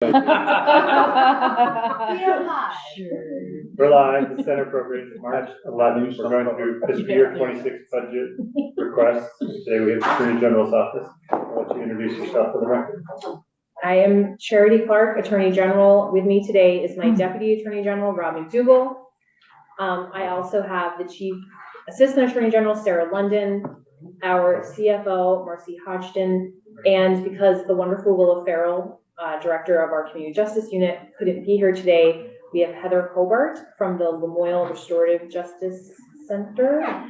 We are live. We're live, the Senate Appropriations March 11th. We're going through fiscal year 26 budget requests. Today we have the Attorney General's office. I'll let you introduce yourself for the record. I am Charity Clark, Attorney General. With me today is my Deputy Attorney General, Rob McDougall. I also have the Chief Assistant Attorney General, Sarah London, our CFO, Marcy Hodgson, and because the wonderful Willa Farrell, Director of our Community Justice Unit, couldn't be here today, we have Heather Hobart from the Lamoille Restorative Justice Center,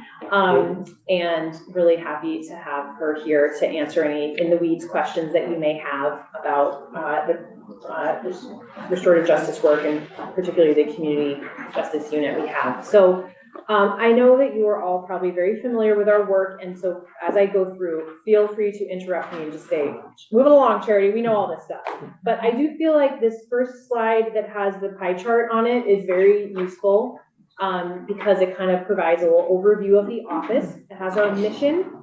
and really happy to have her here to answer any in the weeds questions that you may have about the restorative justice work, and particularly the Community Justice Unit we have. So I know that you are all probably very familiar with our work, and so as I go through, feel free to interrupt me and just say, move it along, Charity, we know all this stuff. But I do feel like this first slide that has the pie chart on it is very useful because it kind of provides a little overview of the office. It has our mission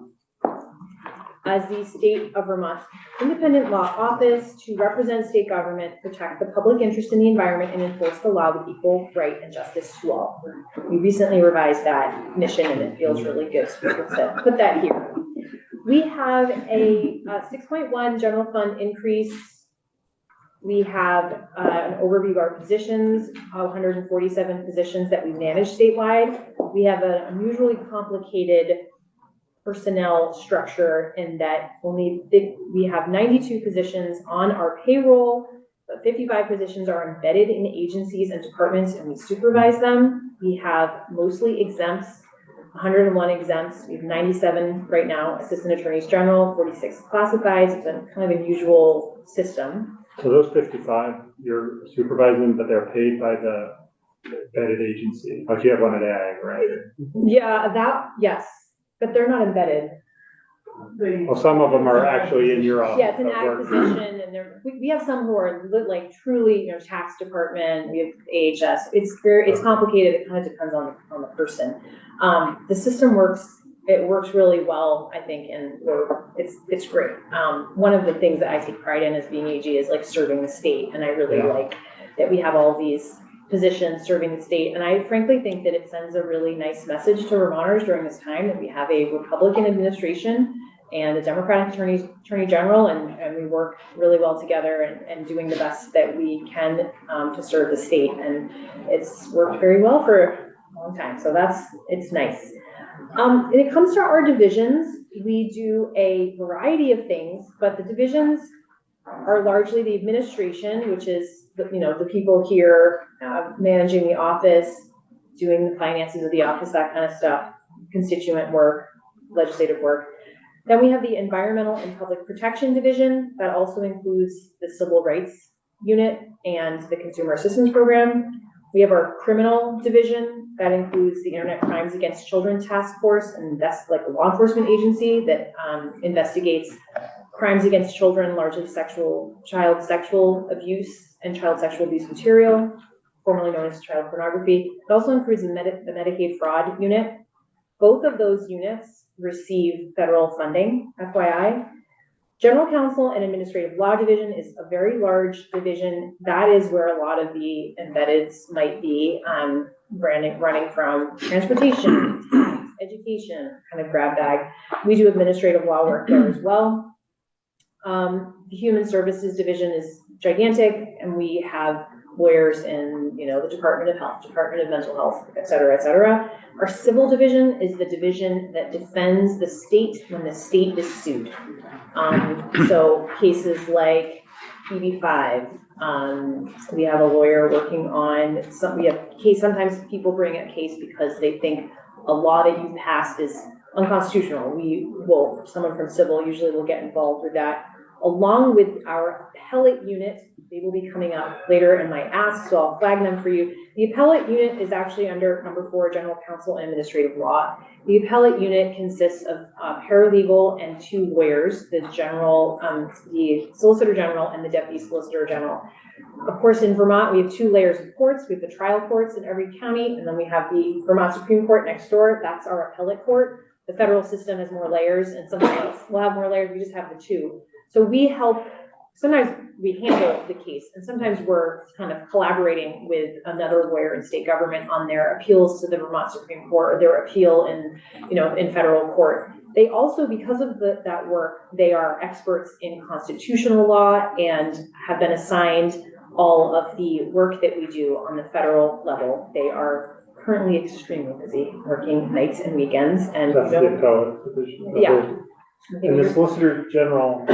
as the State of Vermont Independent Law Office to represent state government, protect the public interest in the environment, and enforce the law with equal right and justice to all. We recently revised that mission and it feels really good to put that here. We have a 6.1 general fund increase. We have an overview of our positions, 147 positions that we manage statewide. We have an unusually complicated personnel structure in that we have 92 positions on our payroll, but 55 positions are embedded in agencies and departments, and we supervise them. We have mostly exempts, 101 exempts. We have 97 right now, assistant attorneys general, 46 classifieds. It's a kind of unusual system. So those 55, you're supervising, but they're paid by the embedded agency. Like you have one at AG, right? Yeah, yes. But they're not embedded. Well, some of them are actually in your office. Yeah, it's an ag position, and we have some who are like truly, tax department. We have AHS. It's complicated. It kind of depends on the person. The system works. It works really well, I think, and it's great. One of the things that I take pride in as being AG is like serving the state, and I really like that we have all these positions serving the state. And I frankly think that it sends a really nice message to Vermonters during this time that we have a Republican administration and a Democratic Attorney General, and we work really well together and doing the best that we can to serve the state. And it's worked very well for a long time. So it's nice. When it comes to our divisions, we do a variety of things, but the divisions are largely the administration, which is the people here managing the office, doing the finances of the office, that kind of stuff, constituent work, legislative work. Then we have the Environmental and Public Protection Division that also includes the Civil Rights Unit and the Consumer Assistance Program. We have our Criminal Division that includes the Internet Crimes Against Children Task Force, and that's like a law enforcement agency that investigates crimes against children, largely child sexual abuse and child sexual abuse material, formerly known as child pornography. It also includes the Medicaid Fraud Unit. Both of those units receive federal funding, FYI. General Counsel and Administrative Law Division is a very large division. That is where a lot of the embeddeds might be, running from transportation, tax, education, kind of grab bag. We do administrative law work there as well. The Human Services Division is gigantic, and we have lawyers in, the Department of Health, Department of Mental Health, et cetera, et cetera. Our Civil Division is the division that defends the state when the state is sued. So cases like EB5, we have a lawyer working on sometimes people bring a case because they think a law that you passed is unconstitutional. Someone from Civil usually will get involved with that, along with our appellate unit. They will be coming up later in my ask, so I'll flag them for you. The appellate unit is actually under number 4, General Counsel and Administrative Law. The appellate unit consists of paralegal and 2 lawyers, the Solicitor General and the Deputy Solicitor General. Of course, in Vermont, we have 2 layers of courts. We have the trial courts in every county, and then we have the Vermont Supreme Court next door. That's our appellate court. The federal system has more layers, and sometimes we'll have more layers. We just have the 2. So we help sometimes we handle the case, and sometimes we're kind of collaborating with another lawyer in state government on their appeals to the Vermont Supreme Court, or their appeal in, in federal court. They also, because of that work, they are experts in constitutional law and have been assigned all of the work that we do on the federal level. They are currently extremely busy, working nights and weekends, and that's the appellate division. Yeah. And the Solicitor General,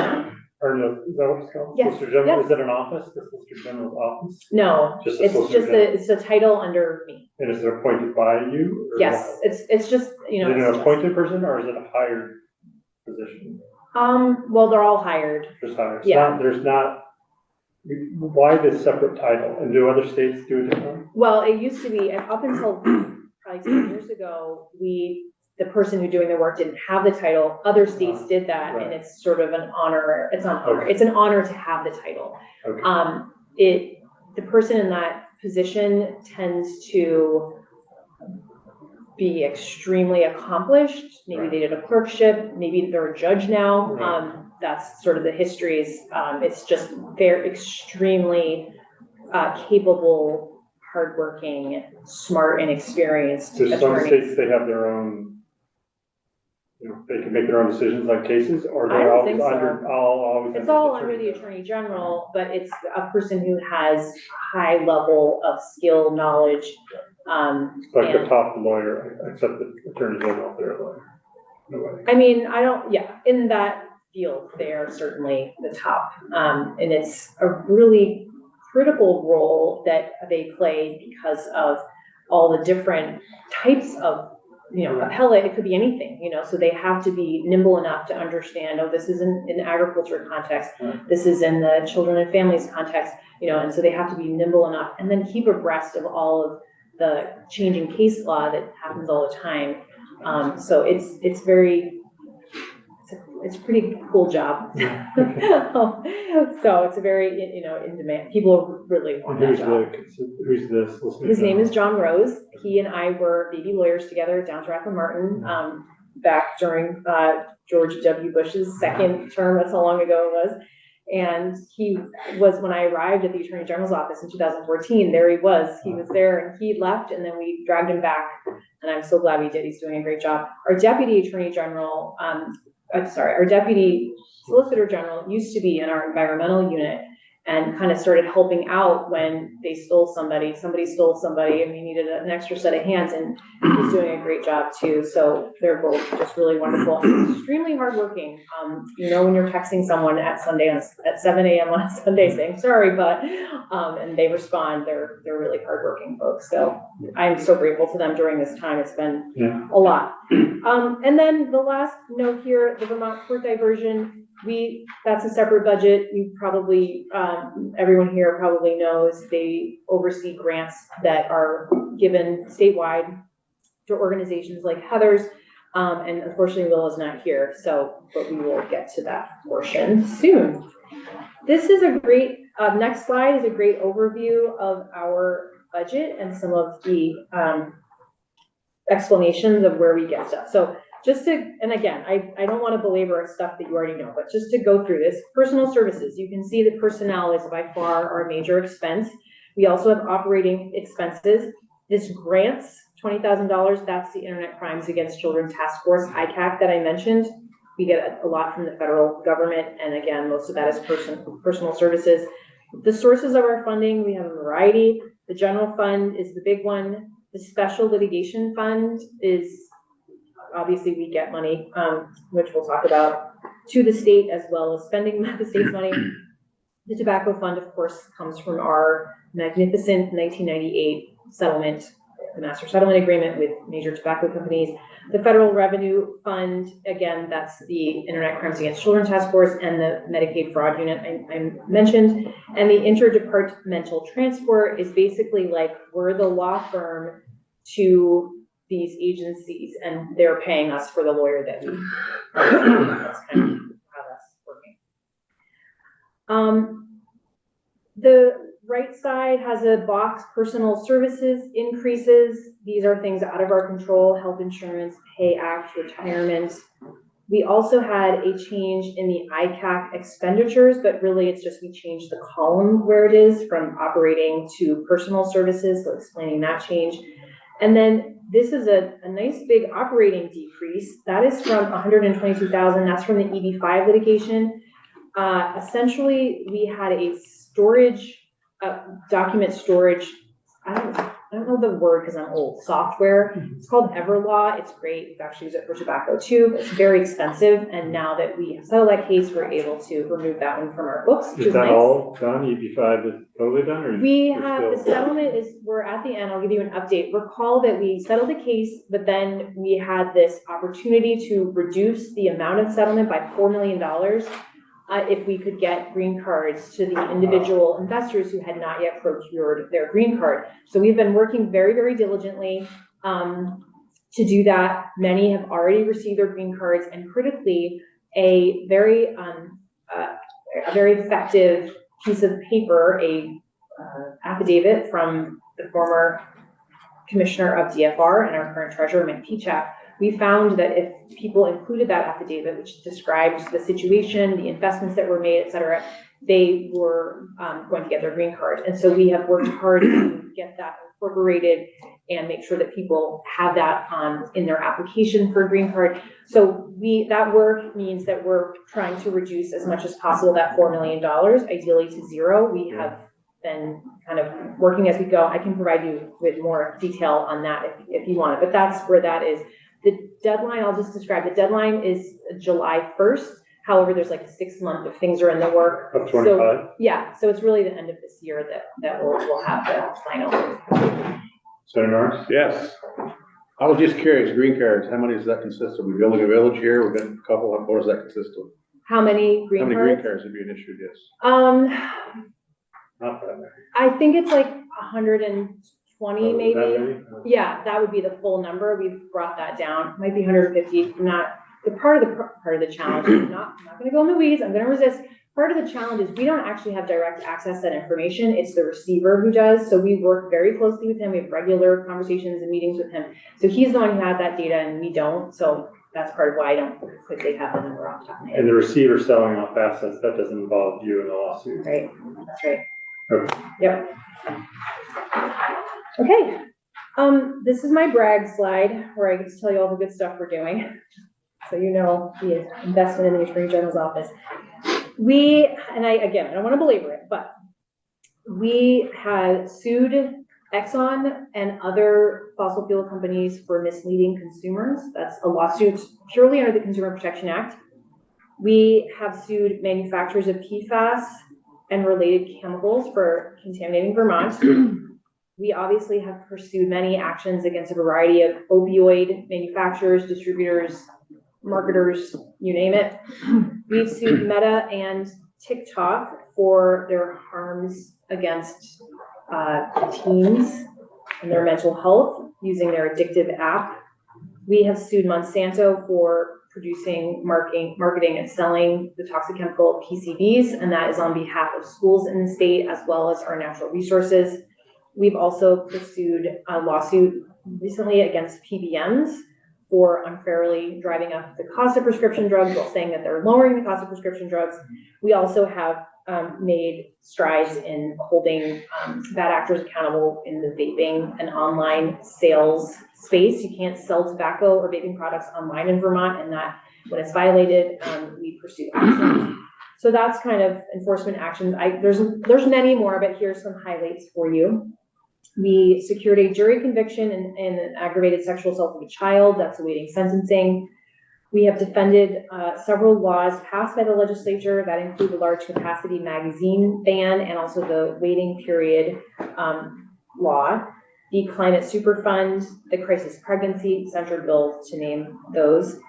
or no, is that what it's called? Yes. Solicitor General, Yes. is it an office, the Solicitor General's office? No, Just a it's Solicitor just General. it's a title under me. And is it appointed by you? Or Yes, it's just, Is it an it's appointed person, or is it a hired position? well, they're all hired. Just hired? It's Yeah. not- There's not, why this separate title? And do other states do it differently? Well, it used to be, and up until probably 10 years ago, the person who doing the work didn't have the title. Other states did that, Right. and it's sort of an honor. It's not honor. Okay. It's an honor to have the title. Okay. The person in that position tends to be extremely accomplished. Maybe they did a clerkship. Maybe they're a judge now. Right. That's sort of the histories. It's just they're extremely capable, hardworking, smart, and experienced So some attorneys. states, they have their own, they can make their own decisions on cases, or I they're don't always think so. always. It's all under the Attorney General, but it's a person who has a high level of skill, knowledge. Like the and- top lawyer, except the Attorney General, they're a lawyer. No way. I mean, in that field, they are certainly the top. And it's a really critical role that they play because of all the different types of, appellate. It could be anything, so they have to be nimble enough to understand, this is in agriculture context, this is in the children and families context, and so they have to be nimble enough and then keep abreast of all of the changing case law that happens all the time. So it's a pretty cool job. So it's a very, in demand. People really want that job. Who's the Solicitor His name is General? John Rose. He and I were baby lawyers together down to Martin, back during George W. Bush's second term. That's how long ago it was. And he was, when I arrived at the Attorney General's office in 2014, there he was. He was there and he left, and then we dragged him back. And I'm so glad we did. He's doing a great job. Our Deputy Attorney General, our Deputy Solicitor General used to be in our environmental unit and kind of started helping out when they somebody stole somebody, and we needed an extra set of hands, and he's doing a great job too. So they're both just really wonderful and extremely hardworking. When you're texting someone at 7 a.m. on a Sunday saying sorry, but and they respond, they're really hardworking folks. So I'm so grateful to them during this time. It's been a lot. And then the last note here, the Vermont Court Diversion. That's a separate budget. You probably, everyone here probably knows they oversee grants that are given statewide to organizations like Heather's. And unfortunately, Will is not here, but we will get to that portion soon. This is a great, next slide is a great overview of our budget and some of the explanations of where we get stuff. So and again, I don't want to belabor stuff that you already know, but just to go through this, personal services, you can see that personnel is by far our major expense. We also have operating expenses. This grants, $20,000, that's the Internet Crimes Against Children Task Force, ICAC, that I mentioned. We get a lot from the federal government, and again, most of that is personal services. The sources of our funding, we have a variety. The general fund is the big one. The special litigation fund is, obviously we get money, which we'll talk about, to the state as well as spending the state's money. The tobacco fund, of course, comes from our magnificent 1998 settlement, the master settlement agreement with major tobacco companies. The federal revenue fund, again, that's the Internet Crimes Against Children Task Force and the Medicaid fraud unit I mentioned. And the interdepartmental transport is basically like we're the law firm to these agencies, and they're paying us for the lawyer that we are. That's kind of how that's working. The right side has a box, personal services increases. These are things out of our control: health insurance, pay act, retirement. We also had a change in the ICAC expenditures, but really it's just we changed the column where it is from operating to personal services, so explaining that change. And then this is a nice big operating decrease. That is from 122,000. That's from the EB5 litigation. Essentially, we had a storage, document storage, I don't know the word because I'm old, software. It's called Everlaw. It's great. We've actually used it for tobacco too. It's very expensive. And now that we have settled that case, we're able to remove that one from our books. Is that nice. All done? EB5 is totally done? Or we have, the settlement is, we're at the end. I'll give you an update. Recall that we settled the case, but then we had this opportunity to reduce the amount of settlement by $4 million. If we could get green cards to the individual investors who had not yet procured their green card. So we've been working very, very diligently to do that. Many have already received their green cards, and critically, a very effective piece of paper, a affidavit from the former commissioner of DFR and our current treasurer, Mike Pichak. We found that if people included that affidavit, which describes the situation, the investments that were made, et cetera, they were going to get their green card. And so we have worked hard to get that incorporated and make sure that people have that in their application for a green card. So that work means that we're trying to reduce as much as possible that $4 million, ideally to zero. We have been kind of working as we go. I can provide you with more detail on that if you want it, but that's where that is. The deadline, I'll just describe, the deadline is July 1st. However, there's like a 6 month if things are in the work. Of 25? So, yeah, so it's really the end of this year that we'll have the final. Senator Norris? Yes. I was just curious, green cards, how many does that consist of? We're building a village here, we've got a couple, what does that consist of? How many green cards? How many green cards would be an issue, yes? Not that many. I think it's like 120 maybe. That many? Yeah, that would be the full number. We've brought that down. Might be 150. Not the part of the challenge. I'm not going to go in the weeds. I'm going to resist. Part of the challenge is we don't actually have direct access to that information. It's the receiver who does. So we work very closely with him. We have regular conversations and meetings with him. So he's the one who has that data and we don't. So that's part of why I don't quickly have the number off the top of my head. And the receiver selling off assets, that doesn't involve you in the lawsuit. Right. That's right. Okay. Yep. Okay. This is my brag slide where I get to tell you all the good stuff we're doing. So you know the investment in the Attorney General's office. I don't want to belabor it, but we had sued Exxon and other fossil fuel companies for misleading consumers. That's a lawsuit purely under the Consumer Protection Act. We have sued manufacturers of PFAS and related chemicals for contaminating Vermont. We obviously have pursued many actions against a variety of opioid manufacturers, distributors, marketers, you name it. We've sued Meta and TikTok for their harms against teens and their mental health using their addictive app. We have sued Monsanto for producing, marketing, and selling the toxic chemical PCBs, and that is on behalf of schools in the state as well as our natural resources. We've also pursued a lawsuit recently against PBMs for unfairly driving up the cost of prescription drugs while saying that they're lowering the cost of prescription drugs. We also have made strides in holding bad actors accountable in the vaping and online sales space. You can't sell tobacco or vaping products online in Vermont, and that when it's violated, we pursue action. So that's kind of enforcement actions. There's many more, but here's some highlights for you. We secured a jury conviction in an aggravated sexual assault of a child that's awaiting sentencing. We have defended several laws passed by the legislature that include the large capacity magazine ban and also the waiting period law, the climate superfund, the crisis pregnancy centered bill, to name those.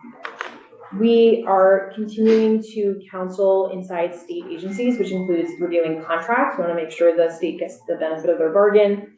We are continuing to counsel inside state agencies, which includes reviewing contracts. We want to make sure the state gets the benefit of their bargain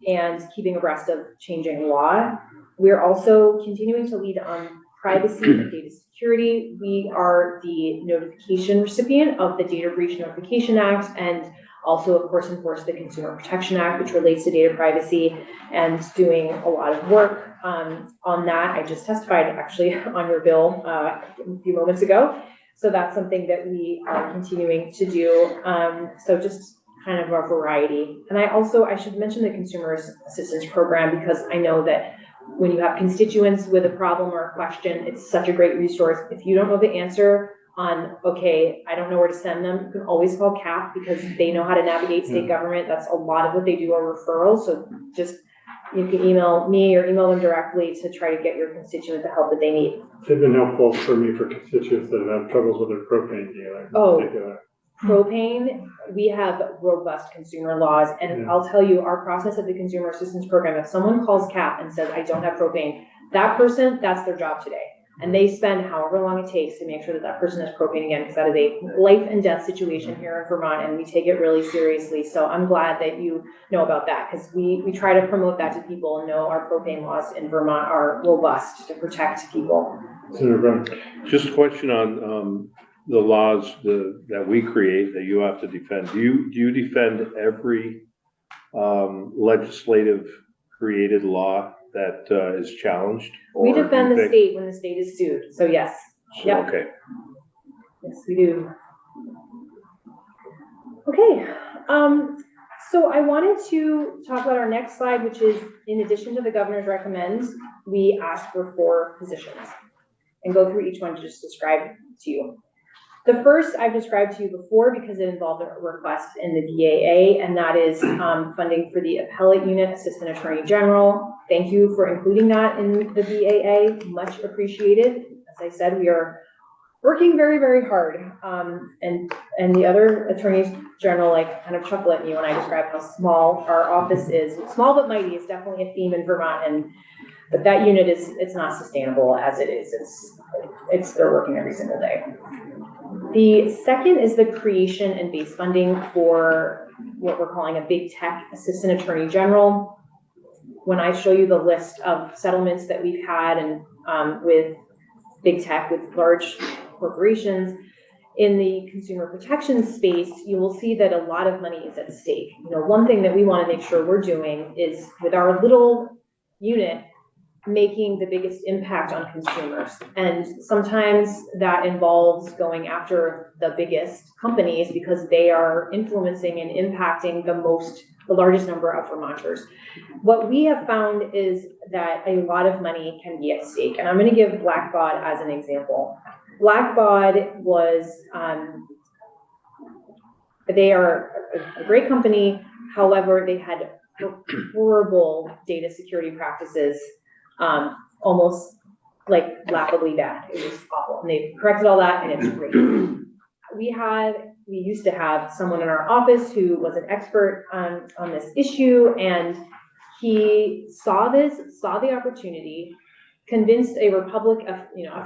and keeping abreast of changing law. We're also continuing to lead on privacy and data security. We are the notification recipient of the Data Breach Notification Act, and Also, of course, enforce the Consumer Protection Act, which relates to data privacy, and doing a lot of work on that. I just testified actually on your bill a few moments ago. So that's something that we are continuing to do. So just kind of a variety. And I should mention the Consumer Assistance Program, because I know that when you have constituents with a problem or a question, it's such a great resource. If you don't know the answer on, okay, I don't know where to send them, you can always call CAP, because they know how to navigate state government. That's a lot of what they do are referrals. So just, you can email me or email them directly to try to get your constituent the help that they need. They've been helpful for me for constituents that have had troubles with their propane dealer in particular. Propane, we have robust consumer laws, and I'll tell you, our process at the Consumer Assistance Program, if someone calls CAP and says, I don't have propane, that person, that's their job today. And they spend however long it takes to make sure that that person has propane again, because that is a life and death situation here in Vermont, and we take it really seriously. So I'm glad that you know about that, because we try to promote that to people and know our propane laws in Vermont are robust to protect people. Just a question on the laws that we create that you have to defend. Do you defend every legislative created law that is challenged? We defend the state when the state is sued. So yes. Yep. Okay. Yes, we do. Okay. So I wanted to talk about our next slide, which is, in addition to the governor's recommends, we asked for 4 positions, and go through each one to just describe to you. The first I've described to you before because it involved a request in the BAA, and that is funding for the Appellate Unit Assistant Attorney General. Thank you for including that in the BAA, much appreciated. As I said, we are working very, very hard. And the other attorneys general like kind of chuckle at me when I describe how small our office is. Small but mighty is definitely a theme in Vermont, but that unit it's not sustainable as it is. They're working every single day. The second is the creation and base funding for what we're calling a Big Tech Assistant Attorney General. When I show you the list of settlements that we've had and with Big Tech, with large corporations in the consumer protection space, you will see that a lot of money is at stake. One thing that we want to make sure we're doing is, with our little unit, making the biggest impact on consumers. And sometimes that involves going after the biggest companies because they are influencing and impacting the largest number of Vermonters. What we have found is that a lot of money can be at stake. And I'm going to give Blackbaud as an example. Blackbaud was, they are a great company. However, they had horrible data security practices, almost like laughably bad. It was awful. And they've corrected all that, and it's great. We used to have someone in our office who was an expert on this issue, and he saw the opportunity, convinced a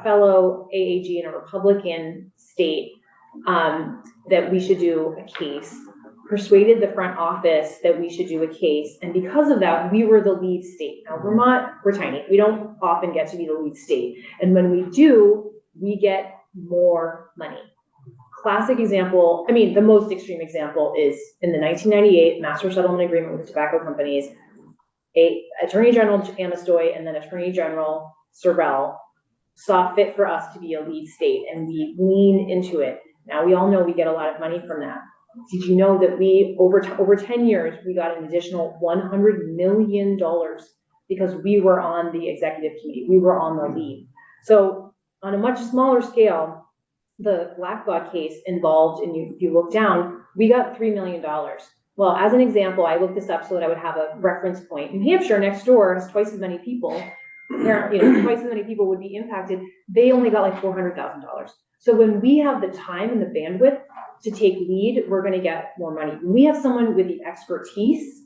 fellow AAG in a Republican state that we should do a case, persuaded the front office that we should do a case, and because of that, we were the lead state. Now, Vermont, we're tiny. We don't often get to be the lead state, and when we do, we get more money. Classic example, the most extreme example is in the 1998 Master Settlement Agreement with tobacco companies. Attorney General Amistoy and then Attorney General Sorrell saw fit for us to be a lead state, and we leaned into it. Now, we all know we get a lot of money from that. Did you know that we, over 10 years, we got an additional $100 million because we were on the executive committee, we were on the lead. So on a much smaller scale, the Blackbaud case involved, and if you look down, we got $3 million. Well, as an example, I looked this up so that I would have a reference point. New Hampshire, next door, has twice as many people. Twice as many people would be impacted. They only got like $400,000. So when we have the time and the bandwidth to take lead, we're going to get more money. When we have someone with the expertise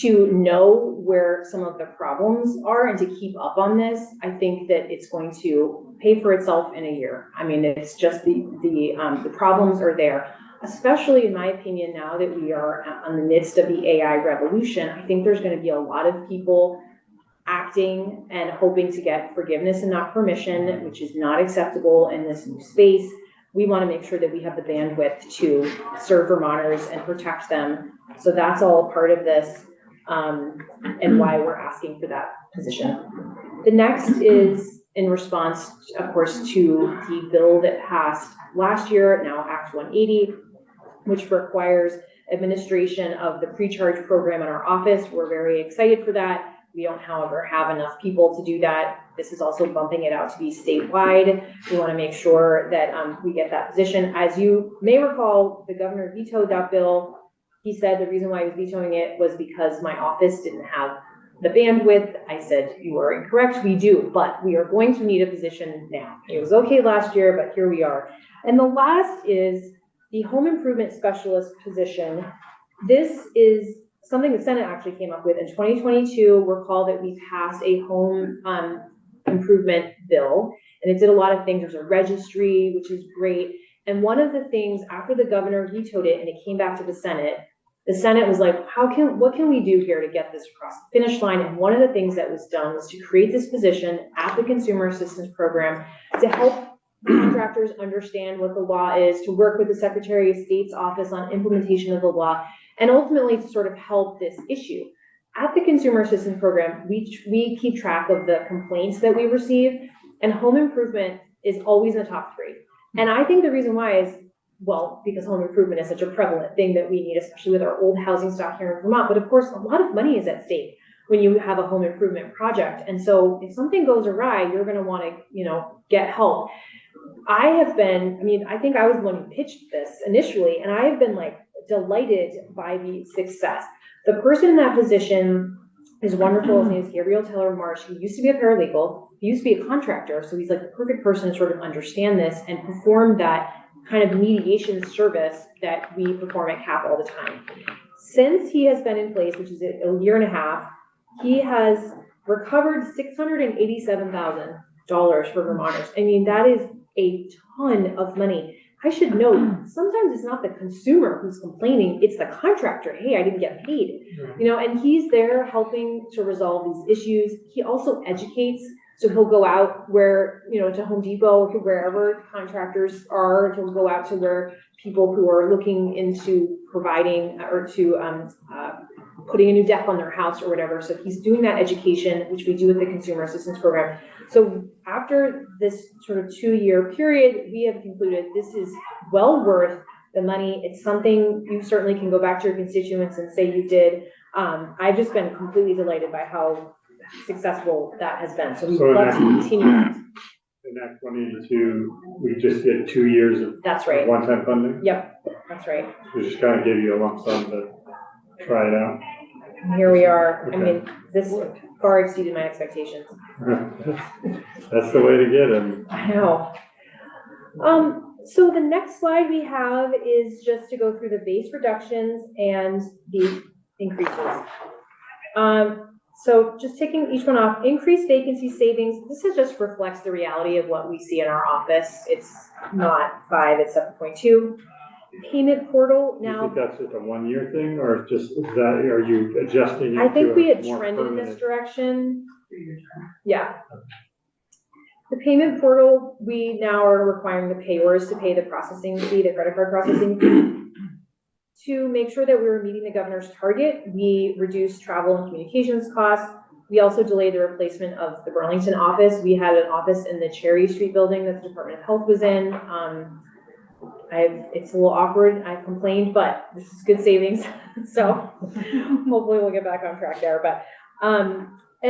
to know where some of the problems are and to keep up on this, I think that it's going to pay for itself in a year. It's just the problems are there, especially in my opinion, now that we are in the midst of the AI revolution. I think there's going to be a lot of people acting and hoping to get forgiveness and not permission, which is not acceptable in this new space. we want to make sure that we have the bandwidth to serve Vermonters and protect them. So that's all part of this, and why we're asking for that position. The next is in response, of course, to the bill that passed last year, now Act 180, which requires administration of the pre-charge program in our office. We're very excited for that. We don't, however, have enough people to do that. This is also bumping it out to be statewide. We want to make sure that we get that position. As you may recall, the governor vetoed that bill. He said the reason why he was vetoing it was because my office didn't have the bandwidth. I said, you are incorrect, we do, but we are going to need a position now. It was okay last year, but here we are. And the last is the home improvement specialist position. This is something the Senate actually came up with in 2022. Recall that we passed a home improvement bill, and it did a lot of things. There's a registry, which is great. And one of the things after the governor vetoed it and it came back to the Senate was like, what can we do here to get this across the finish line? And one of the things that was done was to create this position at the Consumer Assistance Program to help contractors understand what the law is, to work with the Secretary of State's office on implementation of the law, and ultimately to sort of help this issue. At the Consumer Assistance Program, we keep track of the complaints that we receive, and home improvement is always in the top 3. And I think the reason why is, well, because home improvement is such a prevalent thing that we need, especially with our old housing stock here in Vermont. But of course, a lot of money is at stake when you have a home improvement project. And so if something goes awry, you're going to want to, get help. I think I was the one who pitched this initially, and I have been like delighted by the success. The person in that position is wonderful. His name is Gabriel Taylor Marsh. He used to be a paralegal. He used to be a contractor. So he's like the perfect person to sort of understand this and perform that kind of mediation service that we perform at CAP all the time. Since he has been in place, which is a year and a half, he has recovered $687,000 for Vermonters. I mean, that is a ton of money. I should note, sometimes it's not the consumer who's complaining, it's the contractor. Hey, I didn't get paid. And he's there helping to resolve these issues. He also educates. So he'll go out where, to Home Depot, to wherever contractors are. He'll go out to where people who are looking into providing or to putting a new deck on their house or whatever. So he's doing that education, which we do with the Consumer Assistance Program. So after this sort of 2-year period, we have concluded this is well worth the money. It's something you certainly can go back to your constituents and say you did. I've just been completely delighted by how successful that has been. So we'd love to continue. In Act 182, we just did 2 years of one-time funding? Yep, that's right. We just kind of gave you a lump sum to try it out. And here we are. Okay. I mean, this far exceeded my expectations. That's the way to get them. I know. So the next slide we have is just to go through the base reductions and the increases. So just taking each one off, increased vacancy savings. This just reflects the reality of what we see in our office. It's not 5, it's 7.2. Payment portal now. You think that's just a 1-year thing, or just are you adjusting it? I think we had trended in this direction. Yeah. The payment portal, we now are requiring the payors to pay the processing fee, the credit card processing fee. To make sure that we were meeting the governor's target, we reduced travel and communications costs. We also delayed the replacement of the Burlington office. We had an office in the Cherry Street building that the Department of Health was in. It's a little awkward, I complained, but this is good savings. So hopefully we'll get back on track there. But and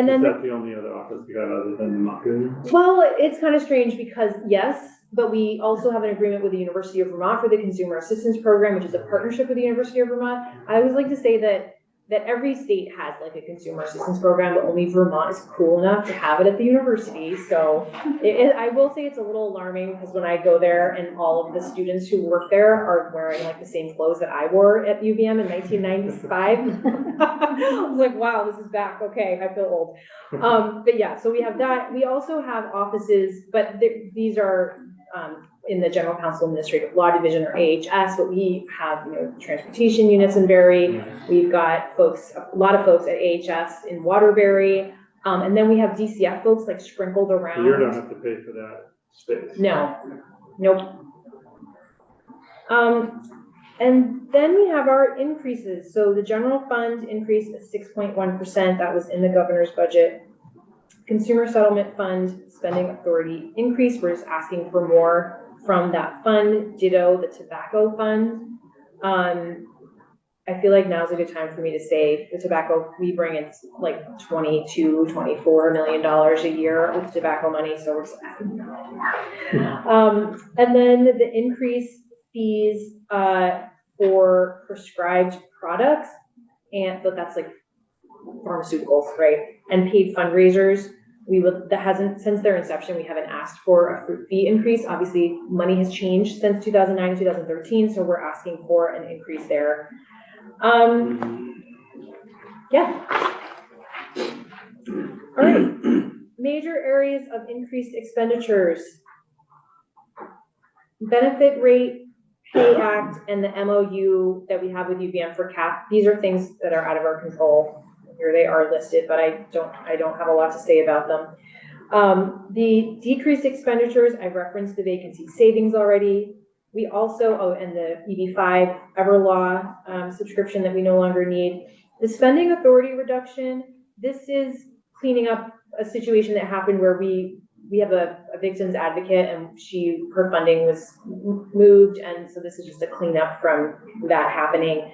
then is that the only other office you have other than the Montgomery? Well, it's kind of strange because yes, but we also have an agreement with the University of Vermont for the Consumer Assistance Program, which is a partnership with the University of Vermont. I always like to say that every state has like a consumer assistance program, but only Vermont is cool enough to have it at the university. So I will say it's a little alarming because when I go there and all of the students who work there are wearing like the same clothes that I wore at UVM in 1995. I was like, wow, this is back. Okay, I feel old. But yeah, so we have that. We also have offices, but these are in the General Counsel Administrative Law Division, or AHS, but we have transportation units in Barre. We've got a lot of folks at AHS in Waterbury, and then we have DCF folks like sprinkled around. You don't have to pay for that space. No, nope. And then we have our increases. So the general fund increase is 6.1%. That was in the governor's budget. Consumer settlement fund spending authority increase. We're just asking for more from that fund. Ditto the tobacco fund. I feel like now's a good time for me to say the tobacco we bring in like $22–24 million a year with tobacco money. So we're just adding. And then the increase fees for prescribed products, but that's like pharmaceuticals, right? And paid fundraisers. That hasn't, since their inception, we haven't asked for a fruit fee increase. Obviously, money has changed since 2009 and 2013, so we're asking for an increase there. Yeah. All right. Major areas of increased expenditures. Benefit rate, Pay Act, and the MOU that we have with UVM for CAP. These are things that are out of our control. Here they are listed, but I don't have a lot to say about them. The decreased expenditures, I've referenced the vacancy savings already. We also, and the EB5 Everlaw subscription that we no longer need. The spending authority reduction, this is cleaning up a situation that happened where we have a victim's advocate and her funding was moved, and so this is just a cleanup from that happening.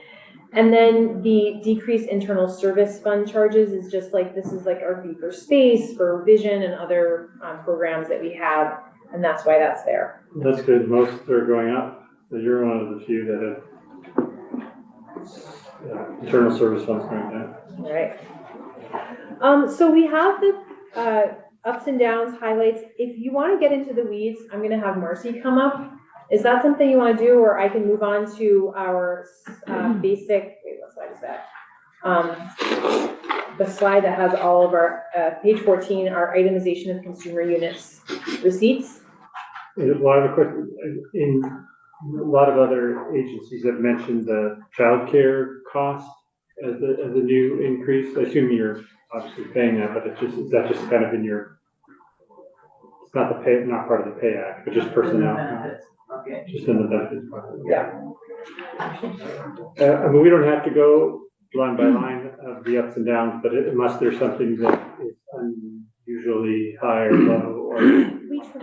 And then the decreased internal service fund charges is just like, this is like our fee for space, for vision, and other programs that we have, and that's why that's there. That's good. Most are going up. So you're one of the few that have internal service funds going down. All right. So we have the ups and downs, highlights. If you want to get into the weeds, I'm going to have Marcy come up. Is that something you want to do, or I can move on to our basic, wait, what slide is that? The slide that has all of our, page 14, our itemization of consumer units receipts. Well, I have a question. In a lot of other agencies have mentioned the childcare cost as a new increase. I assume you're obviously paying that, but is that just kind of in your, it's not part of the Pay Act, but just personnel. Okay. Just in the benefits part. Yeah. I mean, we don't have to go line by line of the ups and downs, but unless there's something that is unusually high or low or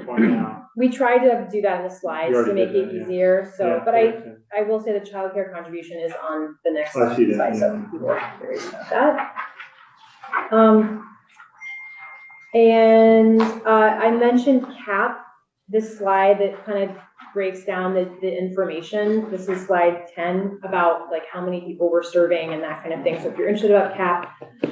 point out. We try to do that in the slides to make it easier. So, yeah, but I will say the child care contribution is on the next slide. So people are curious about that. And I mentioned CAP, this slide that kind of breaks down the information. This is slide 10 about like how many people we're serving and that kind of thing. So if you're interested about CAP,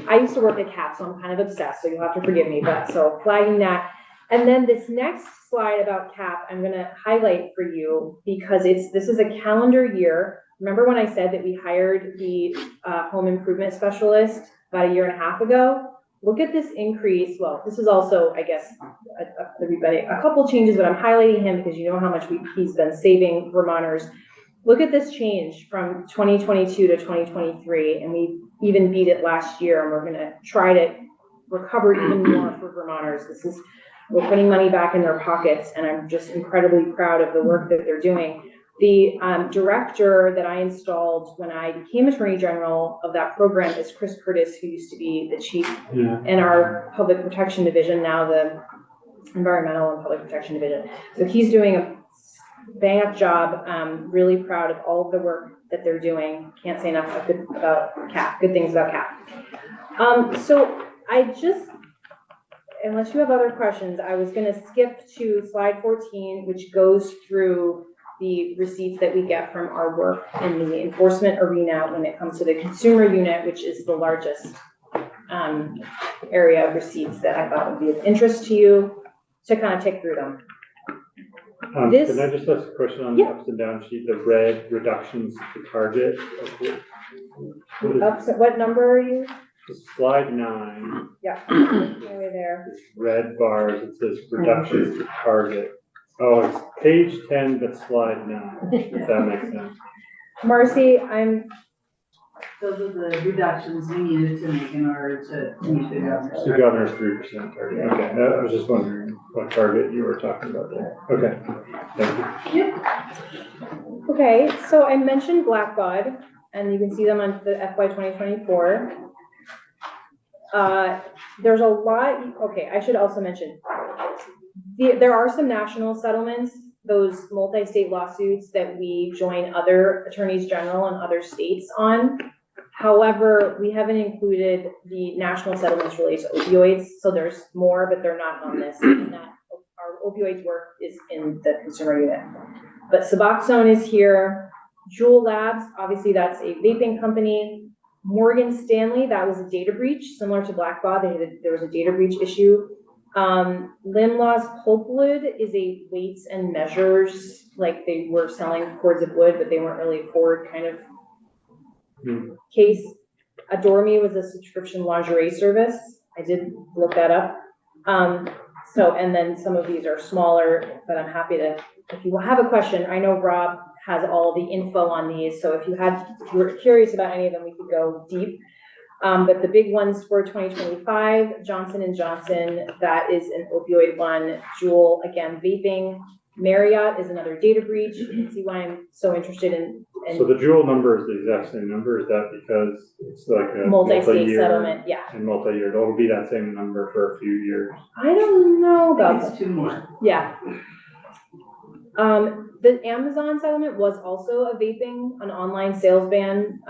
I used to work at CAP, so I'm kind of obsessed, so you'll have to forgive me, but so flagging that. And then this next slide about CAP, I'm gonna highlight for you because this is a calendar year. Remember when I said that we hired the home improvement specialist about 1.5 years ago? Look at this increase. Well, this is also, I guess, a couple changes, but I'm highlighting him because you know how much he's been saving Vermonters. Look at this change from 2022 to 2023, and we even beat it last year, and we're gonna try to recover even more for Vermonters. We're putting money back in their pockets, and I'm just incredibly proud of the work that they're doing. The director that I installed when I became Attorney General of that program is Chris Curtis, who used to be the chief in our Public Protection Division, now the Environmental and Public Protection Division. So he's doing a bang-up job. Really proud of all of the work that they're doing. Can't say enough about CAP, good things about CAP. So unless you have other questions, I was gonna skip to slide 14, which goes through the receipts that we get from our work in the enforcement arena when it comes to the consumer unit, which is the largest area of receipts that I thought would be of interest to you to kind of take through them. Can I just ask a question on the ups and downs sheet, the red reductions to target? What number are you? Slide 9. Yeah, way there. It's red bars, it says reductions to target. Oh, it's page 10, but slide 9, if that makes sense. Marcy, those are the reductions we needed to make in order to meet the governor's. The governor's 3% target, okay, I was just wondering what target you were talking about there, okay, thank you. Okay, so I mentioned Blackbaud, and you can see them on the FY 2024. There's a lot, okay, I should also mention, there are some national settlements, those multi-state lawsuits that we join other attorneys general and other states on. However, we haven't included the national settlements related to opioids, so there's more, but they're not on this. And that, our opioids work is in the consumer unit. But Suboxone is here. Juul Labs, obviously that's a vaping company. Morgan Stanley, that was a data breach, similar to Blackbaud, there was a data breach issue. Limlaw's Pulpwood is a weights and measures, like they were selling cords of wood, but they weren't really a cord kind of case. Adore Me was a subscription lingerie service. I did look that up. And then some of these are smaller, but I'm happy to, if you have a question, I know Rob has all the info on these. So if you were curious about any of them, we could go deep. But the big ones for 2025, Johnson & Johnson, that is an opioid one. Juul, again, vaping. Marriott is another data breach. You can see why I'm so interested in. So the Juul number is the exact same number, is that because it's like a multi-state settlement, yeah. And multi-year, it'll be that same number for a few years. I don't know about That's 2 more. Yeah. The Amazon settlement was also a vaping, an online sales ban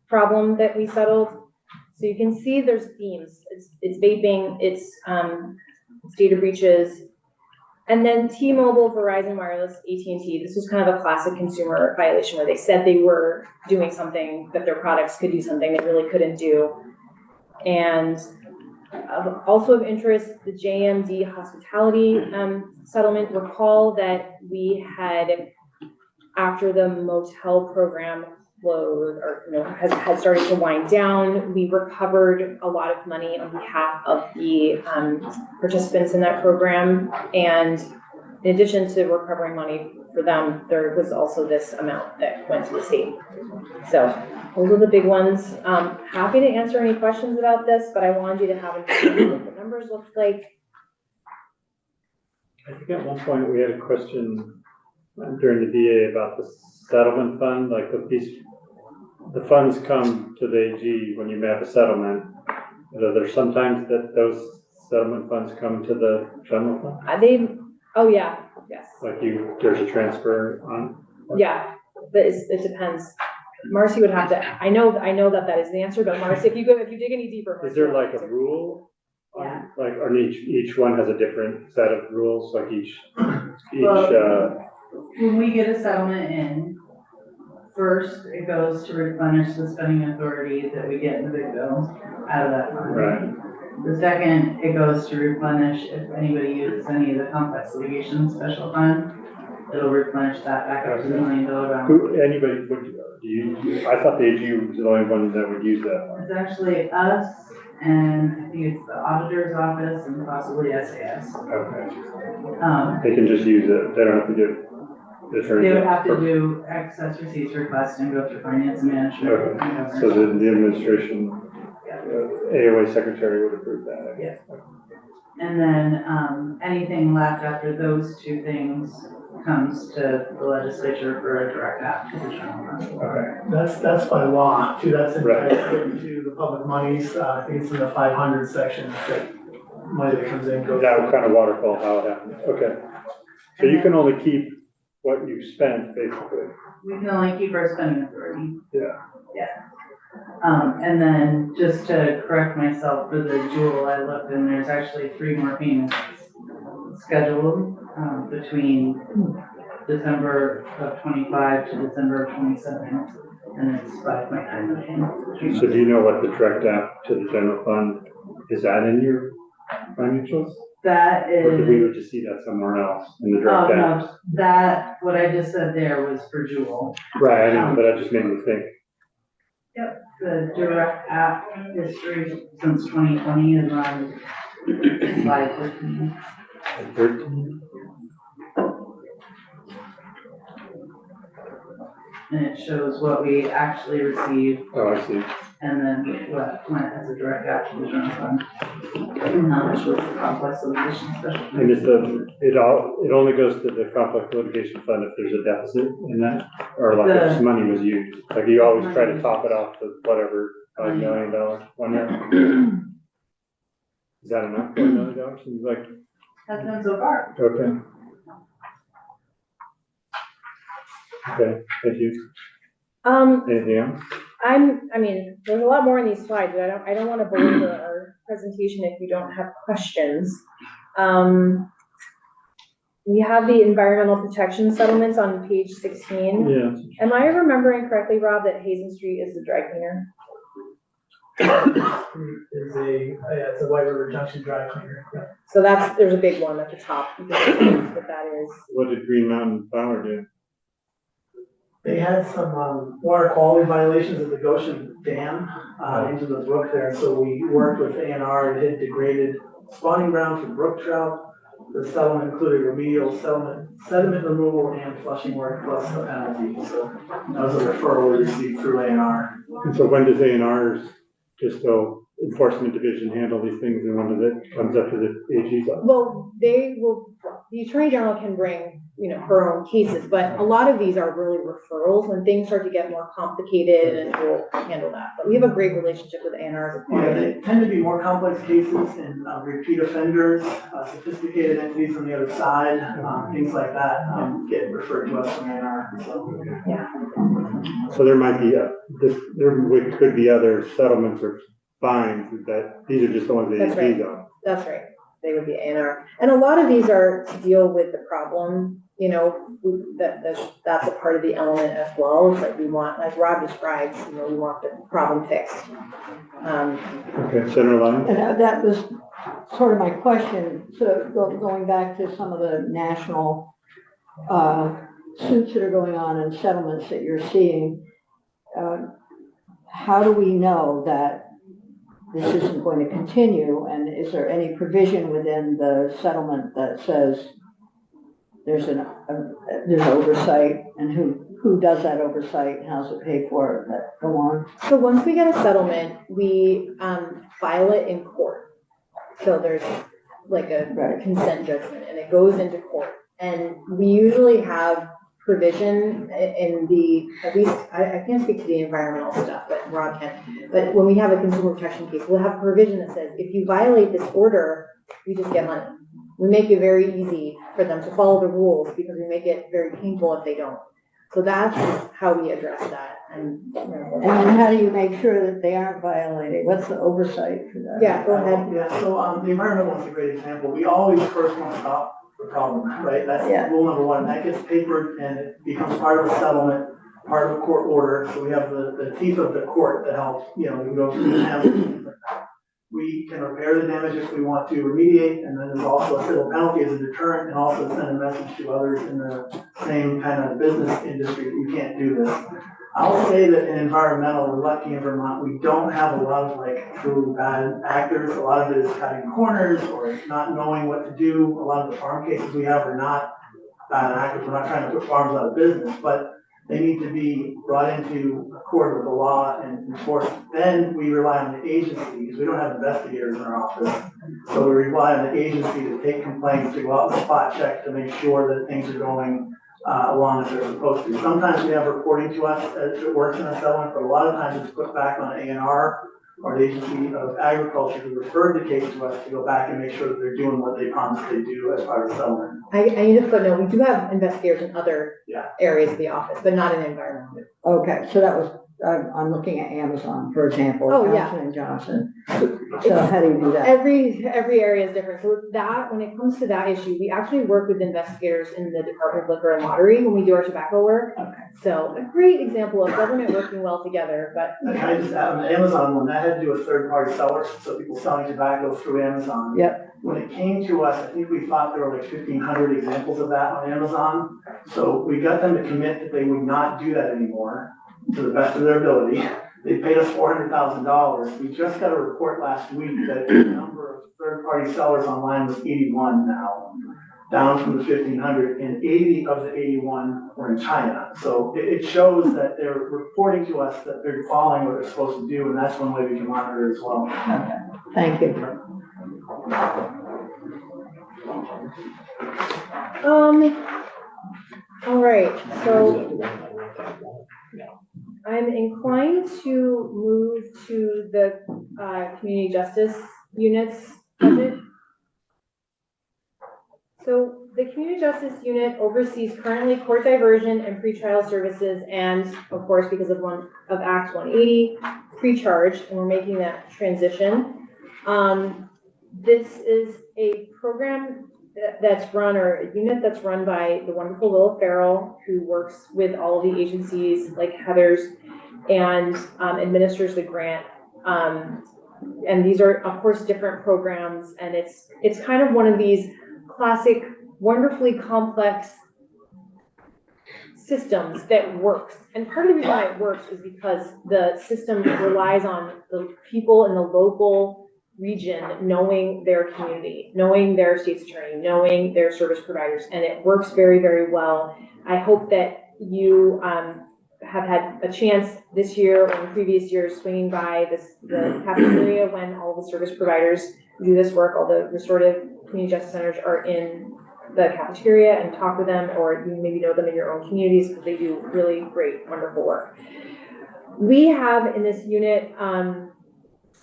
problem that we settled. So you can see there's themes. It's vaping, it's data breaches, and then T-Mobile, Verizon Wireless, AT&T. This was kind of a classic consumer violation where they said they were doing something, that their products could do something they really couldn't do. And also of interest, the JMD hospitality settlement. Recall that we had, after the motel program closed, or had started to wind down, we recovered a lot of money on behalf of the participants in that program. And in addition to recovering money for them, there was also this amount that went to the state. So those are the big ones. Happy to answer any questions about this, but I wanted you to have an idea what the numbers look like. I think at one point we had a question during the DA about the settlement fund, like the funds come to the AG when you have a settlement. There's sometimes that those settlement funds come to the general fund? Oh yeah, yes. Like there's a transfer on? Yeah, but it depends. Marcy would have to, I know that is the answer, but Marcy, if you dig any deeper. Is there like a rule? Yeah. Like, or each one has a different set of rules, like when we get a settlement in, first it goes to replenish the spending authority that we get in the big bill out of that fund. Right. The second, it goes to replenish if anybody uses any of the complex litigation special fund, it'll replenish that back up to the $1 million balance. Anybody would, I thought the AG was the only one that would use that one. It's actually us, and I think it's the auditor's office and possibly SAS. Okay. They can just use it, they don't have to do it. They would have to do excess receipts request and go through finance and management. Okay. So the administration, AOA secretary would approve that, I guess. Yeah. And then anything left after those two things comes to the legislature for a direct act to the general fund. Okay. That's by law too. That's Right. into the public monies. I think it's in the 500 section that money that comes in goes. That kind of waterfall how it happens. Okay. So you can only keep what you've spent, basically. We can only keep our spending authority. Yeah. Yeah. And then just to correct myself for the Juul, I looked and there's actually 3 more payments scheduled between December of 25 to December of 27, and it's 5.9 million. So do you know what the direct app to the general fund, is that in your financials? That is. Or did we need to see that somewhere else in the direct apps? No, that, what I just said there was for Juul. Right, I know, but that just made me think. Yep, the direct app history since 2020 is on slide 13. 13. and it shows what we actually received Oh, I see. and then what went as a direct action to general fund. And how much was the complex litigation special. And it only goes to the complex litigation fund if there's a deficit in that, or like if The- money was used. Like you always try to top it off to whatever, $5 million, $1 million. Is that enough, $1 million? Seems like, Has been so far. okay. Okay, thank you. Anything else? I mean, there's a lot more in these slides, but I don't want to belabor our presentation if you don't have questions. We have the environmental protection settlements on page 16. Yeah. Am I remembering correctly, Rob, that Hazen Street is the dry cleaner? It's a White River Junction dry cleaner. So there's a big one at the top. You can see what that is. What did Green Mountain Power do? They had some, water quality violations at the Goshen Dam, into the brook there, so we worked with A&R, it had degraded spawning ground for brook trout. The settlement included remedial sediment removal and flushing work plus a penalty, so that was a referral we received through A&R. And so when does A&R's just go enforcement division handle these things, and when does it comes up to the AG's office? Well, the Attorney General can bring, her own cases, but a lot of these are really referrals when things start to get more complicated, and we'll handle that. But we have a great relationship with ANR. Yeah, they tend to be more complex cases and repeat offenders, sophisticated entities on the other side, things like that, get referred to us from A&R, so. Yeah. So there might be, could be other settlements or fines that, these are just the ones that That's AG's right. on. That's right. They would be ANR. And a lot of these are to deal with the problem, that's a part of the element as well. It's like we want, like Rob describes, we want the problem fixed. Okay, Senator Lyons? And that was sort of my question, so going back to some of the national suits that are going on and settlements that you're seeing, how do we know that this isn't going to continue, and is there any provision within the settlement that says there's oversight, and who does that oversight, and how's it paid for, that go on? So once we get a settlement, we file it in court. So there's like a consent judgment, and it goes into court. And we usually have provision in at least, I can't speak to the environmental stuff, but Rob can. But when we have a consumer protection case, we'll have provision that says, if you violate this order, you just get money. We make it very easy for them to follow the rules because we make it very painful if they don't. So that's how we address that. And then how do you make sure that they aren't violating? What's the oversight for that? Yeah, go ahead. Yeah, so the environmental one's a great example. We always first want to stop the problem, right? That's Yeah. rule number one. That gets papered and it becomes part of a settlement, part of a court order. So we have the teeth of the court that helps, we can go through the penalties. We can repair the damage if we want to remediate, and then there's also a civil penalty as a deterrent, and also send a message to others in the same kind of business industry that you can't do this. I'll say that in environmental, we're lucky in Vermont, we don't have a lot of truly bad actors. A lot of it is cutting corners or not knowing what to do. A lot of the farm cases we have are not bad actors. We're not trying to put farms out of business, but they need to be brought into accord with the law and enforced. Then we rely on the agency, because we don't have investigators in our office. So we rely on the agency to take complaints, to go out and spot check to make sure that things are going along as they're supposed to. Sometimes we have reporting to us as it works in a settlement, but a lot of times it's put back on A&R or the Agency of Agriculture who referred the case to us to go back and make sure that they're doing what they promised they do as part of the settlement. I need to footnote, we do have investigators in other Yeah. areas of the office, but not in environmental. Okay, so that was, I'm looking at Amazon, for example, Oh, yeah. Johnson & Johnson. So how do you do that? Every area is different. So that, when it comes to that issue, we actually work with investigators in the Department of Liquor and Lottery when we do our tobacco work. Okay. So a great example of government working well together, but. And I just add on the Amazon one, that had to do with third-party sellers, so people selling tobacco through Amazon. Yep. When it came to us, I think we thought there were 1,500 examples of that on Amazon. So we got them to commit that they would not do that anymore, to the best of their ability. They paid us $400,000. We just got a report last week that the number of third-party sellers online was 81 now. down from the 1,500, and 80 of the 81 were in China. So it shows that they're reporting to us that they're following what they're supposed to do, and that's one way we can monitor as well. Okay, thank you. All right, so I'm inclined to move to the, community justice units budget. So the community justice unit oversees currently court diversion and pretrial services, and of course, because of Act 180, pre-charge, and we're making that transition. This is a program that's run, or a unit that's run by the wonderful Willa Farrell, who works with all of the agencies like Heather's and administers the grant. And these are, of course, different programs, and it's kind of one of these classic, wonderfully complex systems that works. And part of the reason why it works is because the system relies on the people in the local region knowing their community, knowing their state's attorney, knowing their service providers, and it works very, very well. I hope that you have had a chance this year or in previous years swinging by the cafeteria when all the service providers do this work, all the restorative community justice centers are in the cafeteria, and talk with them, or you maybe know them in your own communities because they do really great, wonderful work. We have in this unit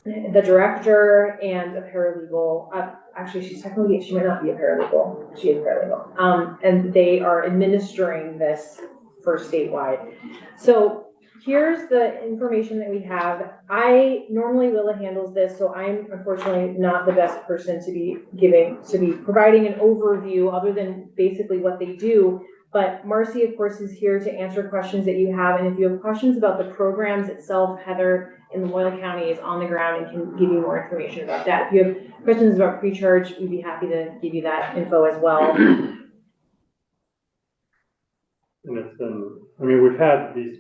the director and a paralegal. Actually, she might not be a paralegal. She is a paralegal. And they are administering this for statewide. So here's the information that we have. Normally Willa handles this, so I'm unfortunately not the best person to be providing an overview other than basically what they do. But Marcy, of course, is here to answer questions that you have. And if you have questions about the programs itself, Heather in Loyola County is on the ground and can give you more information about that. If you have questions about pre-charge, we'd be happy to give you that info as well. And it's been, I mean, we've had these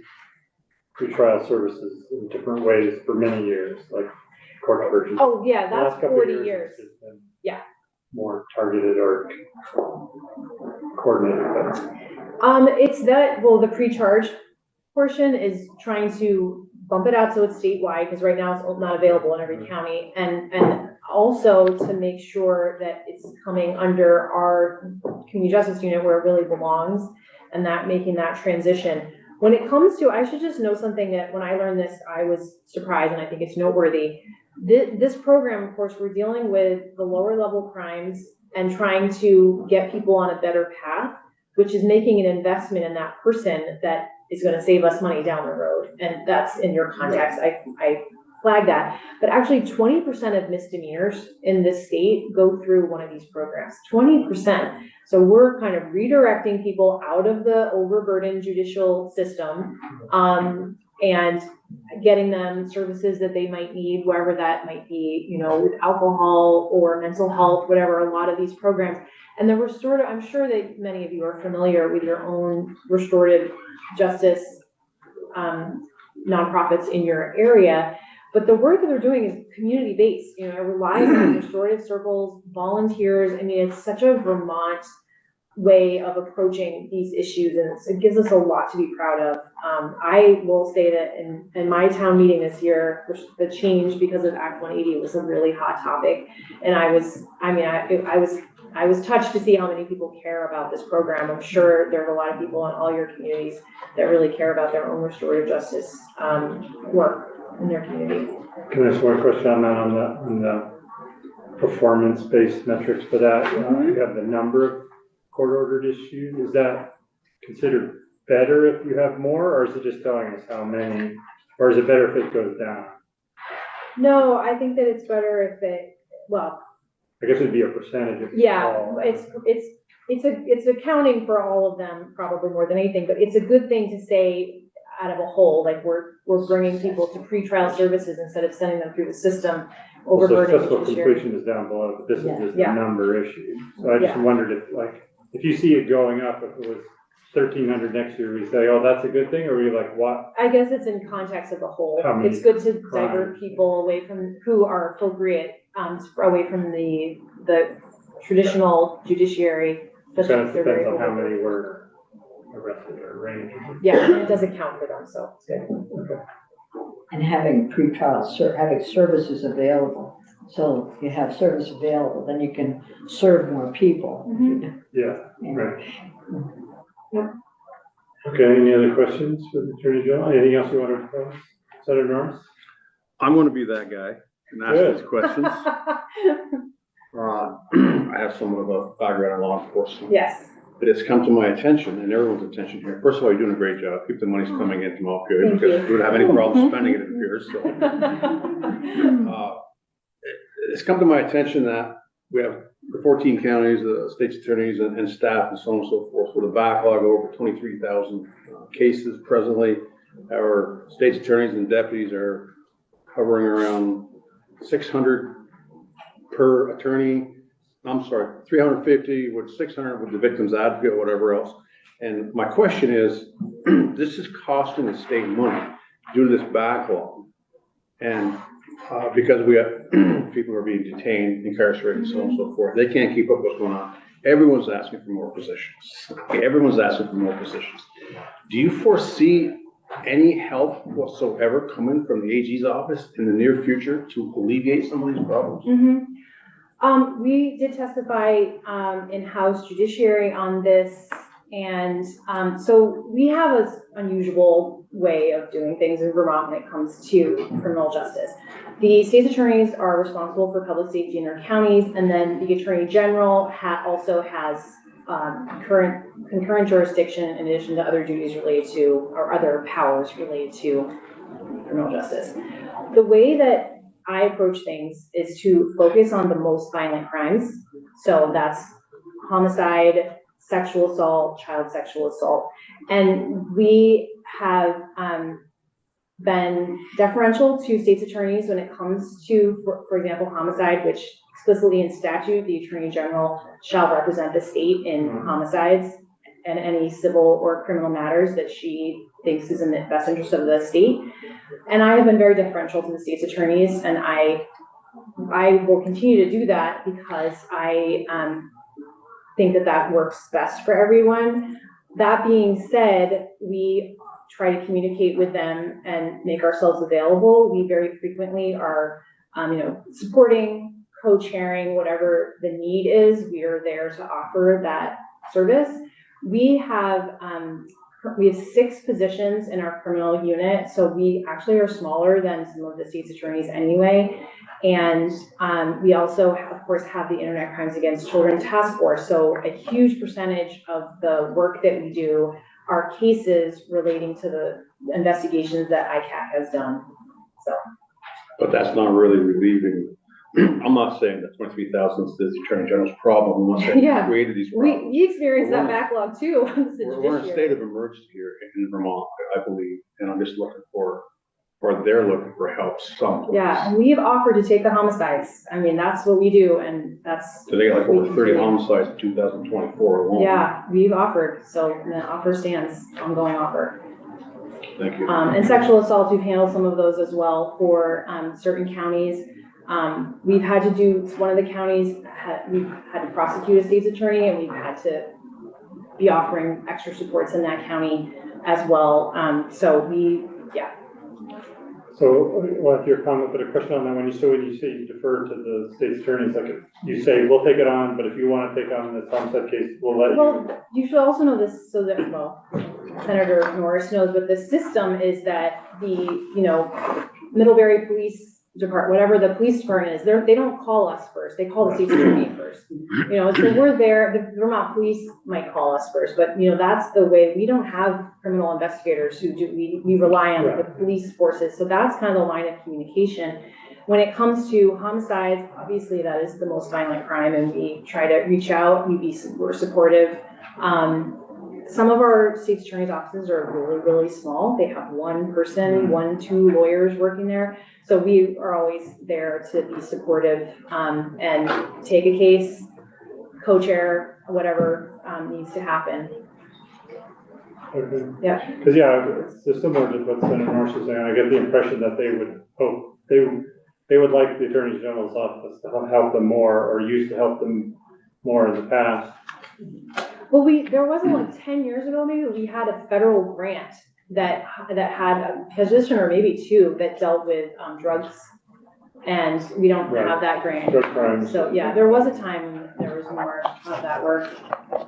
pretrial services in different ways for many years, like court diversion. Oh, yeah, The last that's couple of 40 years. It's been Yeah. more targeted or coordinated. It's that, well, the pre-charge portion is trying to bump it out so it's statewide, because right now it's not available in every county, and also to make sure that it's coming under our community justice unit where it really belongs, and that making that transition. When it comes to, I should just know something that when I learned this, I was surprised, and I think it's noteworthy. This program, of course, we're dealing with the lower level crimes and trying to get people on a better path, which is making an investment in that person that is going to save us money down the road. And that's in your context. I flag that. But actually 20% of misdemeanors in this state go through one of these programs, 20%. So we're kind of redirecting people out of the overburdened judicial system, and getting them services that they might need, wherever that might be, you know, with alcohol or mental health, whatever, a lot of these programs. And the restorative, I'm sure that many of you are familiar with your own restorative justice nonprofits in your area, but the work that they're doing is community-based. You know, it relies on restorative circles, volunteers. I mean, it's such a Vermont way of approaching these issues, and it gives us a lot to be proud of. I will say that in my town meeting this year, the change because of Act 180 was a really hot topic, and I was touched to see how many people care about this program. I'm sure there are a lot of people in all your communities that really care about their own restorative justice work in their community. Can I ask one question on that, on the performance-based metrics for that? You have the number of court-ordered issued. Is that considered better if you have more, or is it just telling us how many, or is it better if it goes down? No, I think that it's better if it, well, I guess it'd be a percentage of yeah, all. it's accounting for all of them probably more than anything, but it's a good thing to say out of a whole, like we're bringing people to pretrial services instead of sending them through the system. So Overburdening successful completion is down below, but this is just the number issued. So I just wondered if you see it going up, if it was 1,300 next year, we say, oh, that's a good thing, or are we like, what? I guess it's in context of the whole. It's good to divert people away from who are appropriate, away from the traditional judiciary It kind of They're very depends on how overburdened. many were arrested or arraigned. Yeah, and it doesn't count for them, so it's good. And having having services available. So you have service available, then you can serve more people. Yeah, right. Okay, any other questions for the Attorney General? Anything else you want to propose? Senator Norris? I'm gonna be that guy and ask Good. these questions. I have somewhat of a background in law enforcement. Yes. It has come to my attention and everyone's attention here. First of all, you're doing a great job. Keep the money's coming in from opioid Thank because you. we don't have any problem spending it, it appears, so. It's come to my attention that we have the 14 counties, the state's attorneys and staff and so on and so forth, with a backlog of over 23,000 cases presently. Our state's attorneys and deputies are hovering around 600 per attorney. I'm sorry, 350 with 600 with the victim's advocate, whatever else. And my question is, this is costing the state money due to this backlog. And because we have people who are being detained, incarcerated, and so on and so forth, they can't keep up with what's going on. Everyone's asking for more positions. Everyone's asking for more positions. Do you foresee any help whatsoever coming from the AG's office in the near future to alleviate some of these problems? We did testify in House Judiciary on this, and so we have an unusual way of doing things in Vermont when it comes to criminal justice. The state's attorneys are responsible for public safety in their counties, and then the Attorney General also has concurrent jurisdiction in addition to other duties related to, or other powers related to criminal justice. The way that I approach things is to focus on the most violent crimes. So that's homicide, sexual assault, child sexual assault. And we have been deferential to state's attorneys when it comes to, for example, homicide, which explicitly in statute, the Attorney General shall represent the state in homicides and any civil or criminal matters that she thinks is in the best interest of the state. And I have been very deferential to the state's attorneys, and I will continue to do that because I think that works best for everyone. That being said, we try to communicate with them and make ourselves available. We very frequently are, supporting, co-chairing, whatever the need is. We are there to offer that service. We have 6 positions in our criminal unit, so we actually are smaller than some of the state's attorneys anyway. And we also, of course, have the Internet Crimes Against Children Task Force. So a huge percentage of the work that we do are cases relating to the investigations that ICAC has done. So. But that's not really relieving. I'm not saying that 23,000 is the Attorney General's problem. I'm not saying Yeah. he created these problems. We experienced that backlog too. We're in a state of emergency here in Vermont, I believe, and I'm just looking for, or they're looking for help someplace. Yeah, and we've offered to take the homicides. I mean, that's what we do, and that's. So they got like over 30 homicides in 2024 alone. Yeah, we've offered, so the offer stands, ongoing offer. Thank you. And sexual assault, we've handled some of those as well for certain counties. We've had to do, one of the counties, we've had to prosecute a state's attorney, and we've had to be offering extra supports in that county as well. So, well, if your comment, but a question on that, when you say you defer to the state's attorneys, like you say, we'll take it on, but if you want to take on this homicide case, we'll let you. Well, you should also know this, so that, Senator Norris knows, but the system is that the, Middlebury Police Department, whatever the police department is, they don't call us first, they call the state's attorney first. So we're there, the Vermont police might call us first, but that's the way. We don't have criminal investigators who do, we rely on the police forces, so that's kind of the line of communication. When it comes to homicides, obviously that is the most violent crime, and we try to reach out, we're supportive. Some of our state's attorney's offices are really, really small. They have one person, 2 lawyers working there. So we are always there to be supportive and take a case, co-chair, whatever needs to happen. Okay. Yeah. Because it's just similar to what Senator Norris was saying. I get the impression that they would hope, they would like the Attorney General's office to help them more, or used to help them more in the past. Well, there wasn't like 10 years ago, maybe, we had a federal grant that had a position or maybe two that dealt with drugs. And we don't Right. have that grant. Drug crimes. So, yeah, there was a time when there was more of that work.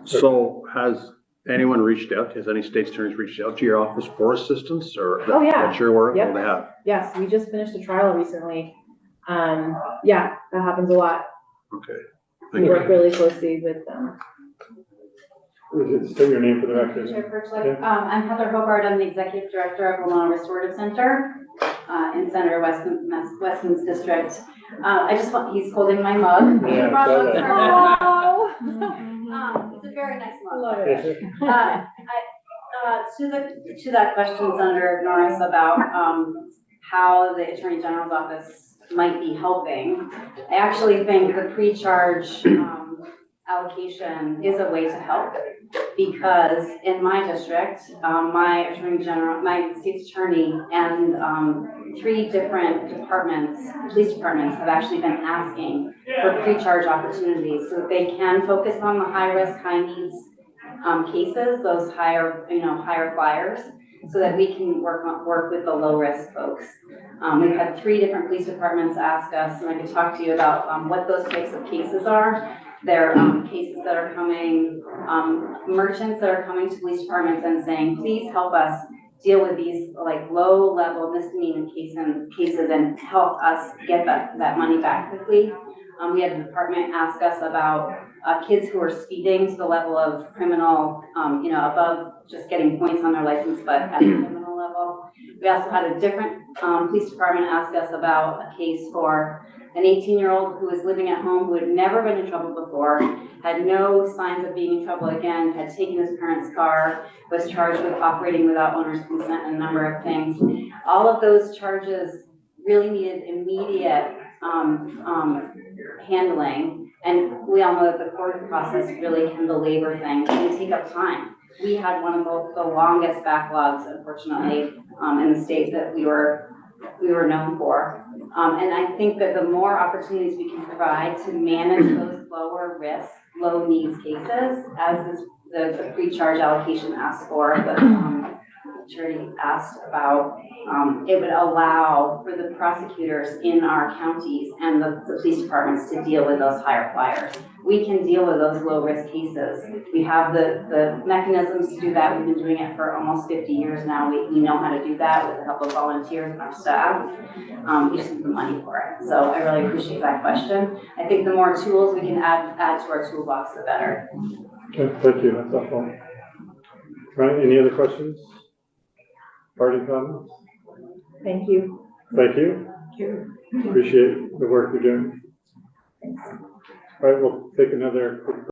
So has anyone reached out, has any state's attorneys reached out to your office for assistance or? Oh, yeah. That's your work? Yep. Oh, they have? Yes, we just finished a trial recently. Yeah, that happens a lot. Okay. We Thank work you. really closely with them. State your name for the record. Chair Perchlik. I'm Heather Hobart. I'm the Executive Director of Willow Restorative Center in Senator Weston's district. He's holding my mug. Yeah, He brought I saw mugs that. for me. It's a very nice mug. Love it. To that question, Senator Norris, about how the Attorney General's office might be helping, I actually think the pre-charge allocation is a way to help, because in my district, my Attorney General, my state's attorney, and 3 different departments, police departments, have actually been asking for pre-charge opportunities so that they can focus on the high-risk, high-needs cases, those higher flyers, so that we can work with the low-risk folks. We've had 3 different police departments ask us, and I could talk to you about what those types of cases are. They're cases that are coming, merchants that are coming to police departments and saying, please help us deal with these like low-level misdemeanor cases and help us get that money back quickly. We had a department ask us about kids who are speeding to the level of criminal, above just getting points on their license, but at the criminal level. We also had a different police department ask us about a case for an 18-year-old who was living at home, who had never been in trouble before, had no signs of being in trouble again, had taken his parents' car, was charged with operating without owner's consent and a number of things. All of those charges really needed immediate handling, and we all know that the court process really can belabor things and take up time. We had one of the longest backlogs, unfortunately, in the state that we were known for. And I think that the more opportunities we can provide to manage those lower risk, low needs cases, as is the pre-charge allocation asked for, the attorney asked about, it would allow for the prosecutors in our counties and the police departments to deal with those higher flyers. We can deal with those low risk cases. We have the mechanisms to do that. We've been doing it for almost 50 years now. We know how to do that with the help of volunteers and our staff. We just need the money for it. So I really appreciate that question. I think the more tools we can add to our toolbox, the better. Okay, thank you. That's helpful. Right, any other questions? Parting comments? Thank you. Thank you. Appreciate the work you're doing. All right, we'll take another quick